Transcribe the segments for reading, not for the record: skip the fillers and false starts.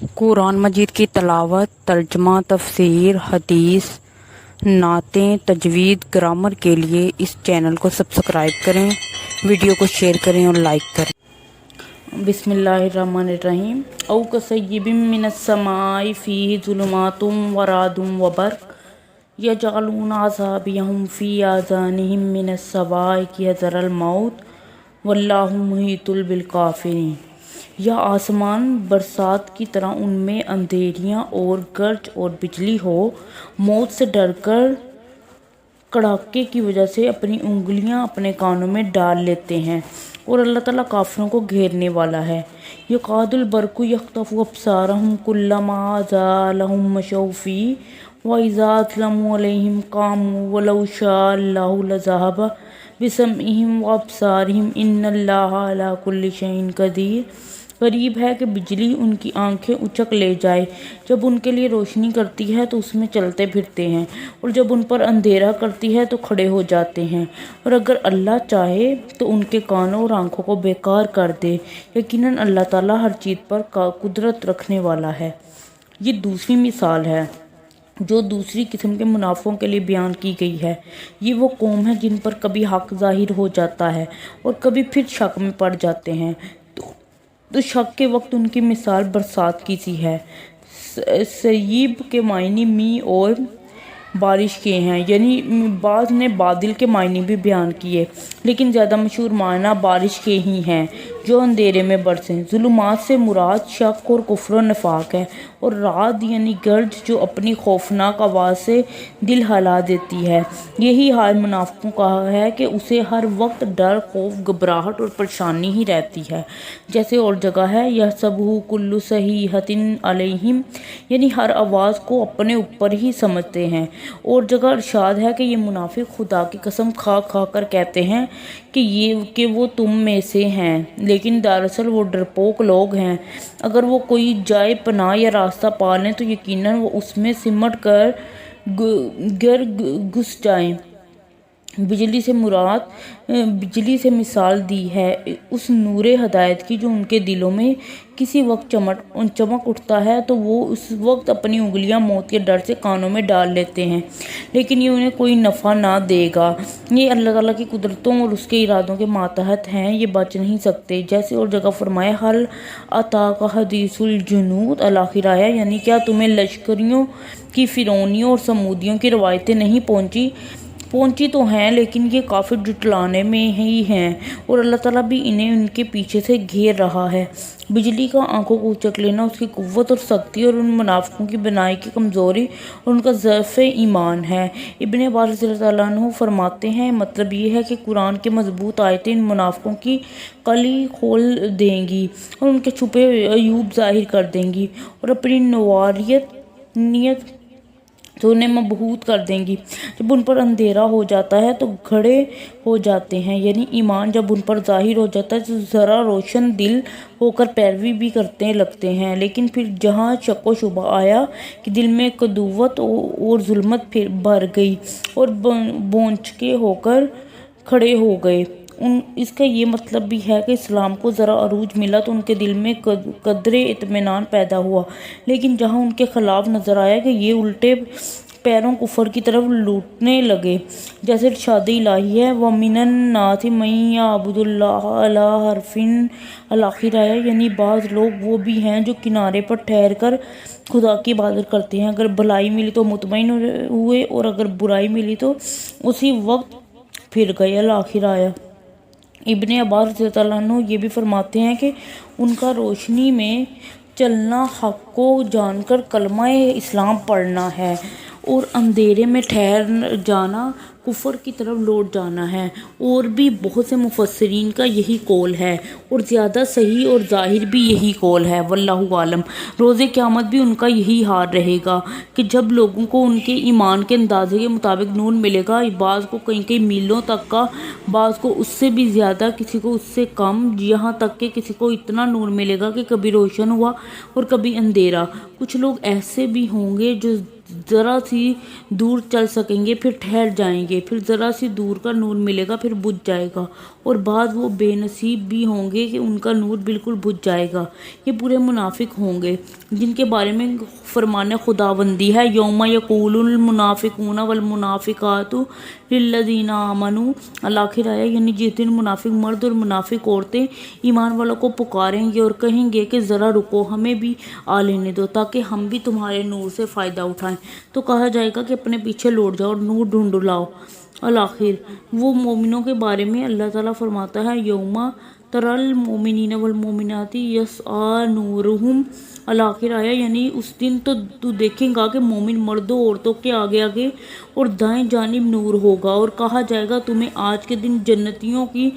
قرآن مجید کی تلاوت، ترجمہ، تفسیر، حدیث، نعتیں، تجوید، گرامر کے لیے اس چینل کو سبسکرائب کریں، ویڈیو کو شیئر کریں اور لائک کریں۔ بسم اللہ الرحمن الرحیم۔ او کصیب من السماء فیہ ظلمات ورعد وبرق یجعلون اصابعهم فی آذانہم من الصواعق حذر الموت واللہ محیط بالکافرین۔ یا آسمان برسات کی طرح ان میں اندھیریاں اور گرج اور بجلی ہو، موت سے ڈر کر کڑاکے کی وجہ سے اپنی انگلیاں اپنے کانوں میں ڈال لیتے ہیں، اور اللہ تعالیٰ کافروں کو گھیرنے والا ہے۔ یکاد البرق یخطف ابصارهم کلما اضاء لهم مشوا فیہ واذا اظلم علیہم قاموا ولو شاء اللہ لذہب بسمعہم وابصارہم ان اللہ علی کل شیء قدیر۔ قریب ہے کہ بجلی ان کی آنکھیں اچک لے جائے، جب ان کے لیے روشنی کرتی ہے تو اس میں چلتے پھرتے ہیں، اور جب ان پر اندھیرا کرتی ہے تو کھڑے ہو جاتے ہیں، اور اگر اللہ چاہے تو ان کے کانوں اور آنکھوں کو بیکار کر دے۔ یقیناً اللہ تعالیٰ ہر چیز پر قدرت رکھنے والا ہے۔ یہ دوسری مثال ہے جو دوسری قسم کے منافقوں کے لیے بیان کی گئی ہے۔ یہ وہ قوم ہے جن پر کبھی حق ظاہر ہو جاتا ہے اور کبھی پھر شک میں پڑ جاتے ہیں، تو شک کے وقت ان کی مثال برسات کی سی ہے۔ سیب کے معنی می اور بارش کے ہیں، یعنی بعض نے بادل کے معنی بھی بیان کیے، لیکن زیادہ مشہور معنی بارش کے ہی ہیں جو اندھیرے میں برسیں۔ ظلمات سے مراد شک اور کفر و نفاق ہے، اور رعد یعنی گرج جو اپنی خوفناک آواز سے دل ہلا دیتی ہے۔ یہی حال منافقوں کا ہے کہ اسے ہر وقت ڈر، خوف، گھبراہٹ اور پریشانی ہی رہتی ہے۔ جیسے اور جگہ ہے یحسبہ کل صیحۃ علیہم، یعنی ہر آواز کو اپنے اوپر ہی سمجھتے ہیں۔ اور جگہ ارشاد ہے کہ یہ منافق خدا کی قسم کھا کھا کر کہتے ہیں کہ وہ تم میں سے ہیں، لیکن دراصل وہ ڈرپوک لوگ ہیں۔ اگر وہ کوئی جائے پناہ یا راستہ پا لیں تو یقیناً وہ اس میں سمٹ کر گر گھس جائیں۔ بجلی سے مثال دی ہے اس نور ہدایت کی جو ان کے دلوں میں کسی وقت چمک اٹھتا ہے تو وہ اس وقت اپنی انگلیاں موت کے ڈر سے کانوں میں ڈال لیتے ہیں، لیکن یہ انہیں کوئی نفع نہ دے گا۔ یہ اللہ تعالیٰ کی قدرتوں اور اس کے ارادوں کے ماتحت ہیں، یہ بچ نہیں سکتے۔ جیسے اور جگہ فرمایا حل اتاک حدیث الجنود الآخر آیا، یعنی کیا تمہیں لشکریوں کی، فرعونیوں اور سمودیوں کی روایتیں نہیں پہنچی تو ہیں، لیکن یہ کافر جھٹلانے میں ہی ہیں، اور اللہ تعالیٰ بھی انہیں ان کے پیچھے سے گھیر رہا ہے۔ بجلی کا آنکھوں کو اچک لینا اس کی قوت اور سختی اور ان منافقوں کی بنائی کی کمزوری اور ان کا ضعف ایمان ہے۔ ابن عباس رضی اللہ عنہ فرماتے ہیں مطلب یہ ہے کہ قرآن کی مضبوط آیتیں ان منافقوں کی کلی کھول دیں گی اور ان کے چھپے عیوب ظاہر کر دیں گی، اور اپنی نوعیت تو انہیں مبہوت کر دیں گی۔ جب ان پر اندھیرا ہو جاتا ہے تو گھڑے ہو جاتے ہیں، یعنی ایمان جب ان پر ظاہر ہو جاتا ہے تو ذرا روشن دل ہو کر پیروی بھی کرنے لگتے ہیں، لیکن پھر جہاں شک و شبہ آیا کہ دل میں قدوت اور ظلمت پھر بھر گئی اور بونچکے ہو کر کھڑے ہو گئے۔ اس کا یہ مطلب بھی ہے کہ اسلام کو ذرا عروج ملا تو ان کے دل میں قدرے اطمینان پیدا ہوا، لیکن جہاں ان کے خلاف نظر آیا کہ یہ الٹے پیروں کفر کی طرف لوٹنے لگے، جیسے ارشاد الہی ہے وَمِنَ النَّاسِ مَن يَعْبُدُ اللَّهَ عَلَىٰ حَرْفٍ الآخر آیا، یعنی بعض لوگ وہ بھی ہیں جو کنارے پر ٹھہر کر خدا کی عبادت کرتے ہیں، اگر بھلائی ملی تو مطمئن ہوئے اور اگر برائی ملی تو اسی وقت پھر گئے۔ الآخر آیا۔ ابن عباس رضی اللہ عنہ یہ بھی فرماتے ہیں کہ ان کا روشنی میں چلنا حق کو جان کر کلمہ اسلام پڑھنا ہے، اور اندھیرے میں ٹھہر جانا کفر کی طرف لوٹ جانا ہے۔ اور بھی بہت سے مفسرین کا یہی قول ہے، اور زیادہ صحیح اور ظاہر بھی یہی قول ہے، واللہ عالم۔ روز قیامت بھی ان کا یہی حال رہے گا کہ جب لوگوں کو ان کے ایمان کے اندازے کے مطابق نور ملے گا، بعض کو کئی میلوں تک کا، بعض کو اس سے بھی زیادہ، کسی کو اس سے کم، یہاں تک کہ کسی کو اتنا نور ملے گا کہ کبھی روشن ہوا اور کبھی اندھیرا۔ کچھ لوگ ایسے بھی ہوں گے جو ذرا سی دور چل سکیں گے پھر ٹھہر جائیں گے، گے، پھر ذرا سی دور کا نور ملے گا پھر بجھ جائے گا، اور بعض وہ بے نصیب بھی ہوں گے کہ ان کا نور بالکل بجھ جائے گا۔ یہ پورے منافق ہوں گے جن کے بارے میں فرمان خداوندی ہے، یوم یقول المنافقون والمنافقات للذین آمنوا، الآخر آیا، یعنی جس دن منافق مرد اور منافق عورتیں ایمان والوں کو پکاریں گے اور کہیں گے کہ ذرا رکو، ہمیں بھی آ لینے دو تاکہ ہم بھی تمہارے نور سے فائدہ اٹھائیں، تو کہا جائے گا کہ اپنے پیچھے لوٹ جاؤ اور نور ڈھونڈ لاؤ۔ الآخر وہ مومنوں کے بارے میں اللہ تعالیٰ فرماتا ہے، یوم تری المؤمنین والمؤمنات یسعی نورہم، الآخر آیا، یعنی اس دن تو دیکھیں گا کہ مومن مردوں عورتوں کے آگے آگے اور دائیں جانب نور ہوگا، اور کہا جائے گا تمہیں آج کے دن جنتیوں کی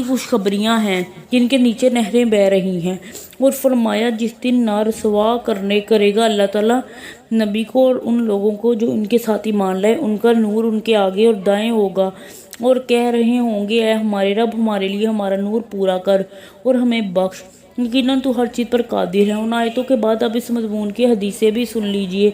خوشخبریاں ہیں جن کے نیچے نہریں بہہ رہی ہیں۔ اور فرمایا جس دن نہ رسوا کرے گا اللہ تعالیٰ نبی کو اور ان لوگوں کو جو ان کے ساتھ ایمان لائے، ان کا نور ان کے آگے اور دائیں ہوگا، اور کہہ رہے ہوں گے، اے ہمارے رب، ہمارے لیے ہمارا نور پورا کر اور ہمیں بخش، یقیناً تو ہر چیز پر قادر ہے۔ ان آیتوں کے بعد اب اس مضمون کی حدیثیں بھی سن لیجئے۔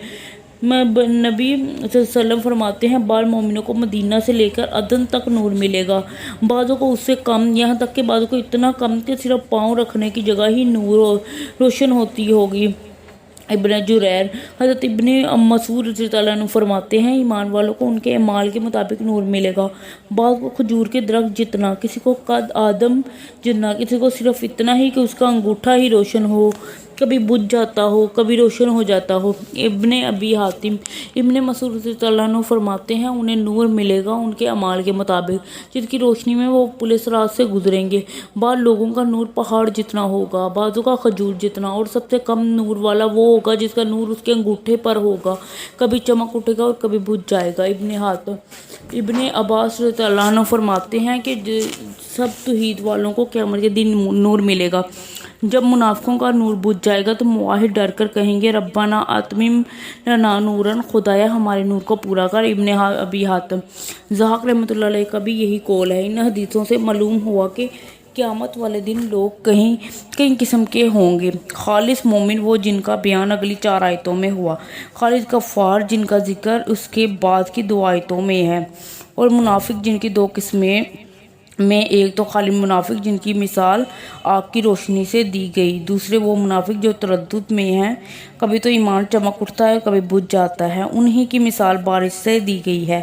نبی صلی اللہ علیہ وسلم فرماتے ہیں، بعض مومنوں کو مدینہ سے لے کر عدن تک نور ملے گا، بعضوں کو اس سے کم، یہاں تک کہ بعضوں کو اتنا کم کہ صرف پاؤں رکھنے کی جگہ ہی نور روشن ہوتی ہوگی۔ ابن جریر حضرت ابن مسعود رضی اللہ عنہ فرماتے ہیں، ایمان والوں کو ان کے اعمال کے مطابق نور ملے گا، بعض کو کھجور کے درخت جتنا، کسی کو قد آدم جتنا، کسی کو صرف اتنا ہی کہ اس کا انگوٹھا ہی روشن ہو، کبھی بجھ جاتا ہو کبھی روشن ہو جاتا ہو۔ ابن ابی حاتم ابن مسعود رضی اللہ عنہ فرماتے ہیں، انہیں نور ملے گا ان کے اعمال کے مطابق جن کی روشنی میں وہ پل صراط سے گزریں گے، بعض لوگوں کا نور پہاڑ جتنا ہوگا، بعضوں کا کھجور جتنا، اور سب سے کم نور والا وہ ہوگا جس کا نور اس کے انگوٹھے پر ہوگا، کبھی چمک اٹھے گا اور کبھی بجھ جائے گا۔ ابن عباس رضی اللہ عنہ فرماتے ہیں کہ سب توحید والوں کو قیامت کے دن نور ملے گا۔ جب منافقوں کا نور بجھ جائے گا تو موحد ڈر کر کہیں گے، ربنا اتمم لنا نورا، خدایا ہمارے نور کو پورا کر۔ ابن ابی حاتم ضحاک رحمۃ اللہ علیہ کا بھی یہی قول ہے۔ ان حدیثوں سے معلوم ہوا کہ قیامت والے دن لوگ کئی قسم کے ہوں گے۔ خالص مومن وہ جن کا بیان اگلی 4 آیتوں میں ہوا، خالص کفار جن کا ذکر اس کے بعد کی 2 آیتوں میں ہے، اور منافق جن کی 2 قسمیں میں، ایک تو خالی منافق جن کی مثال آگ کی روشنی سے دی گئی، دوسرے وہ منافق جو تردد میں ہیں، کبھی تو ایمان چمک اٹھتا ہے کبھی بجھ جاتا ہے، انہی کی مثال بارش سے دی گئی ہے۔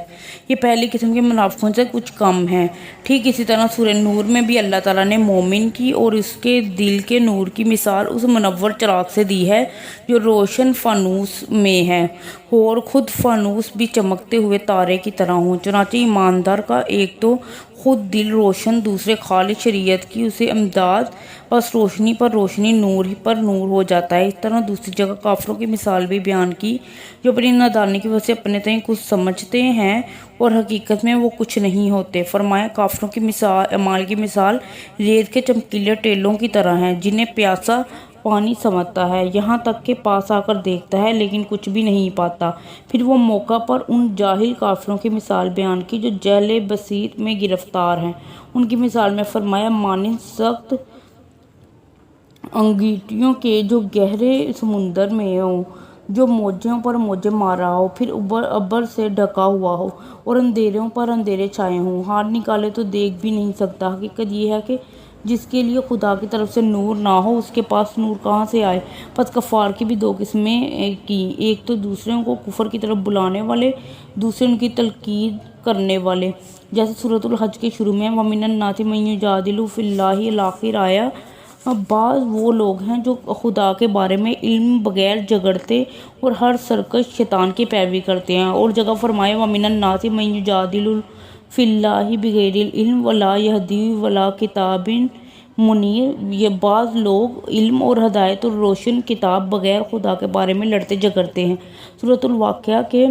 یہ پہلی قسم کے منافقوں سے کچھ کم ہیں۔ ٹھیک اسی طرح سورہ نور میں بھی اللہ تعالیٰ نے مومن کی اور اس کے دل کے نور کی مثال اس منور چراغ سے دی ہے جو روشن فانوس میں ہے ہو اور خود فانوس بھی چمکتے ہوئے تارے کی طرح ہو۔ چنانچہ ایماندار کا ایک تو خود دل روشن، دوسرے خالص شریعت کی اسے امداد، بس روشنی پر روشنی، نور ہی پر نور ہو جاتا ہے۔ اس طرح دوسری جگہ کافروں کی مثال بھی بیان کی جو اپنی نادانی کی وجہ سے اپنے تئیں کچھ سمجھتے ہیں اور حقیقت میں وہ کچھ نہیں ہوتے۔ فرمایا کافروں کی اعمال کی مثال ریت کے چمکیلے ٹیلوں کی طرح ہیں جنہیں پیاسا پانی سمجھتا ہے، یہاں تک کہ پاس آ کر دیکھتا ہے لیکن کچھ بھی نہیں پاتا۔ پھر وہ موقع پر ان جاہل کافروں کی مثال بیان کی جو جہل بسیط میں گرفتار ہیں۔ ان کی مثال میں فرمایا مانند سخت انگیٹھیوں کے جو گہرے سمندر میں ہوں، جو موجوں پر موجیں مار رہا ہو، پھر ابر سے ڈھکا ہوا ہو اور اندھیروں پر اندھیرے چھائے ہوں، ہاتھ نکالے تو دیکھ بھی نہیں سکتا۔ حقیقت یہ ہے کہ جس کے لیے خدا کی طرف سے نور نہ ہو اس کے پاس نور کہاں سے آئے۔ پس کفار کی بھی 2 قسمیں کی، ایک تو دوسروں کو کفر کی طرف بلانے والے، دوسرے ان کی تلقین کرنے والے، جیسے سورۃ الحج کے شروع میں وَمِنَ النَّاسِ مَن يُجَادِلُ فِي اللَّهِ، الآخر آیا۔ بعض وہ لوگ ہیں جو خدا کے بارے میں علم بغیر جھگڑتے اور ہر سرکش شیطان کی پیروی کرتے ہیں، اور جگہ فرمائے وَمِنَ النَّاسِ مَن يُجَادِلُ فِي اللَّهِ بِغَيْرِ الْعِلْمِ وَلَا يَهْدِي وَلَا كِتَابٍ مُنِيرٍ، یہ بعض لوگ علم اور ہدایت اور روشن کتاب بغیر خدا کے بارے میں لڑتے جھگڑتے ہیں۔ سورۃ الواقعہ کے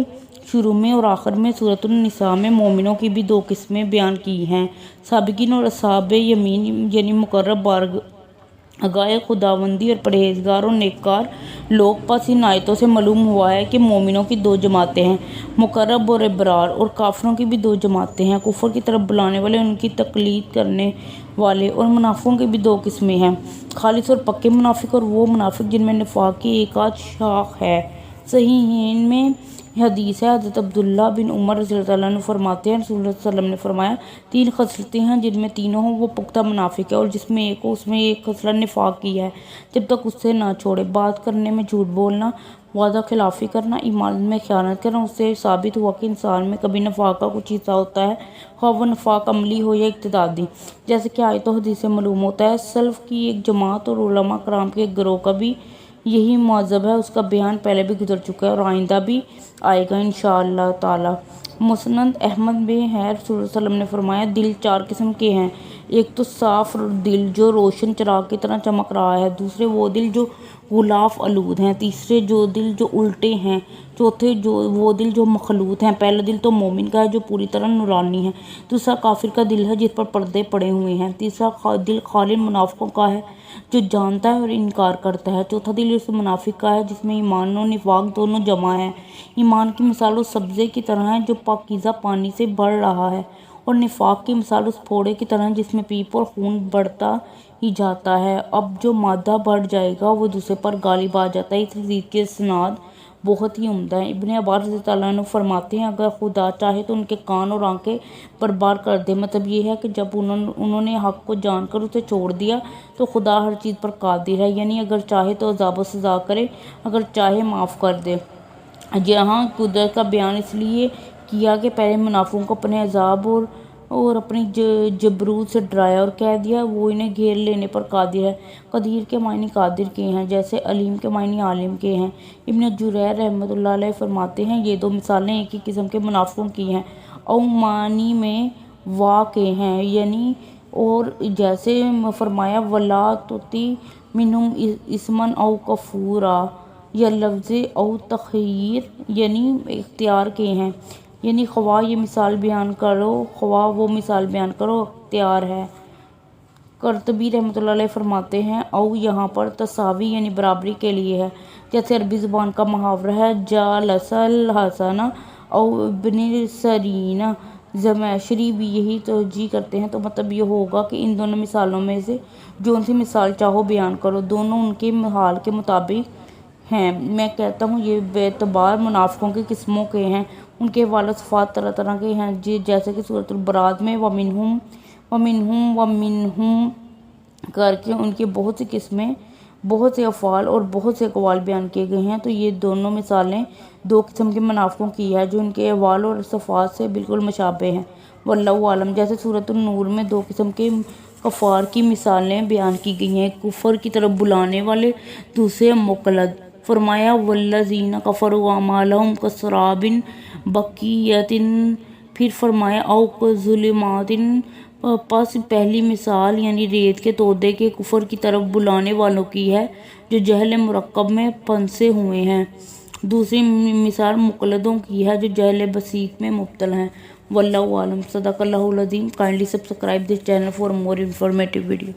شروع میں اور آخر میں سورۃ النساء میں مومنوں کی بھی 2 قسمیں بیان کی ہیں، سابقین اور اصحاب یمین، یعنی مقرب بارگاہ خداوندی اور پرہیزگار اور نیککار لوگ۔ پس ان آیتوں سے معلوم ہوا ہے کہ مومنوں کی 2 جماعتیں ہیں، مقرب اور ابرار، اور کافروں کی بھی 2 جماعتیں ہیں، کفر کی طرف بلانے والے، ان کی تقلید کرنے والے، اور منافقوں کی بھی 2 قسمیں ہیں، خالص اور پکے منافق اور وہ منافق جن میں نفاق کی ایک آدھ شاخ ہے۔ صحیحین میں حدیث ہے، حضرت عبداللہ بن عمر رضی اللہ عنہ فرماتے ہیں رسول اللہ صلی اللہ علیہ وسلم نے فرمایا 3 خصلتیں ہیں جن میں تینوں ہوں وہ پختہ منافق ہے، اور جس میں ایک ہو اس میں ایک خصلت نفاق کی ہے جب تک اس سے نہ چھوڑے۔ بات کرنے میں جھوٹ بولنا، وعدہ خلافی کرنا، ایمان میں خیانت کرنا۔ اس سے ثابت ہوا کہ انسان میں کبھی نفاق کا کچھ حصہ ہوتا ہے، خواہ وہ نفاق عملی ہو یا اقتصادی، جیسے کہ آیت و حدیث سے معلوم ہوتا ہے۔ سلف کی ایک جماعت اور علماء کرام کے ایک گروہ کا بھی یہی مذہب ہے، اس کا بیان پہلے بھی گزر چکا ہے اور آئندہ بھی آئے گا انشاءاللہ تعالی۔ مسند احمد میں ہے، رسول اللہ صلی اللہ علیہ وسلم نے فرمایا 'دل 4 قسم کے ہیں، ایک تو صاف دل جو روشن چراغ کی طرح چمک رہا ہے، دوسرے وہ دل جو غلاف آلود ہیں، تیسرے جو دل جو الٹے ہیں، چوتھے وہ دل جو مخلوط ہیں۔ پہلا دل تو مومن کا ہے جو پوری طرح نورانی ہے، دوسرا کافر کا دل ہے جس پر پردے پڑے ہوئے ہیں، تیسرا دل خالص منافقوں کا ہے جو جانتا ہے اور انکار کرتا ہے، چوتھا دل اس منافق کا ہے جس میں ایمان و نفاق دونوں جمع ہیں۔ ایمان کی مثال اس سبزے کی طرح ہے جو پاکیزہ پانی سے بڑھ رہا ہے، اور نفاق کی مثال اس پھوڑے کی طرح ہے جس میں پیپ اور خون بڑھتا ہی جاتا ہے۔ اب جو مادہ بڑھ جائے گا وہ دوسرے پر غالب آ جاتا ہے۔ اس حدیث کی اسناد بہت ہی عمدہ ہے۔ ابن عباس رضی اللہ عنہ فرماتے ہیں اگر خدا چاہے تو ان کے کان اور آنکھیں برباد کر دے، مطلب یہ ہے کہ جب انہوں نے حق کو جان کر اسے چھوڑ دیا تو خدا ہر چیز پر قادر ہے، یعنی اگر چاہے تو عذاب و سزا کرے، اگر چاہے معاف کر دے۔ یہاں قدرت کا بیان اس لیے کیا کہ پہلے منافقوں کو اپنے عذاب اور اپنی جبروت سے ڈرایا اور کہہ دیا وہ انہیں گھیر لینے پر قادر ہے۔ قدیر کے معنی قادر کے ہیں، جیسے علیم کے معنی عالم کے ہیں۔ ابن جریر رحمۃ اللہ علیہ فرماتے ہیں یہ 2 مثالیں ایک ہی قسم کے منافقوں کی ہیں، او معنی میں وا کے ہیں، یعنی اور جیسے فرمایا وَلَا تُطِعْ مِنْهُمْ اِثْمًا اَوْ كَفُورًا، یا لفظ او تخیر یعنی اختیار کے ہیں، یعنی خواہ یہ مثال بیان کرو خواہ وہ مثال بیان کرو اختیار ہے۔ قرطبی رحمۃ اللہ علیہ فرماتے ہیں او یہاں پر تساوی یعنی برابری کے لیے ہے، جیسے عربی زبان کا محاورہ ہے جالس الحسن او ابن سیرین۔ زمخشری بھی یہی توجیہ کرتے ہیں، تو مطلب یہ ہوگا کہ ان دونوں مثالوں میں سے جون سی مثال چاہو بیان کرو، دونوں ان کے حال کے مطابق ہیں۔ میں کہتا ہوں یہ بے اعتبار منافقوں کی قسموں کے ہیں، ان کے حوالے و صفات طرح طرح کے ہیں، جیسے کہ سورۃ البراءۃ میں وَمِنْهُمْ کر کے ان کی بہت سی قسمیں، بہت سے افعال اور بہت سے اقوال بیان کیے گئے ہیں۔ تو یہ دونوں مثالیں 2 قسم کے منافقوں کی ہے جو ان کے احوال اور صفات سے بالکل مشابہ ہیں، واللہ اعلم۔ جیسے سورۃ النور میں 2 قسم کے کفار کی مثالیں بیان کی گئی ہیں، ایک کفر کی طرف بلانے والے، دوسرے مقلد۔ فرمایا والذین کفروا اعمالهم کسراب بقیعۃ، پھر فرمایا او کظلمات۔ پس پہلی مثال یعنی ریت کے تودے کے کفر کی طرف بلانے والوں کی ہے جو جہل مرکب میں پھنسے ہوئے ہیں، دوسری مثال مقلدوں کی ہے جو جہل بسیط میں مبتلا ہیں، واللہ اعلم۔ صدق اللہ العظیم۔ Kindly subscribe this channel for more informative video.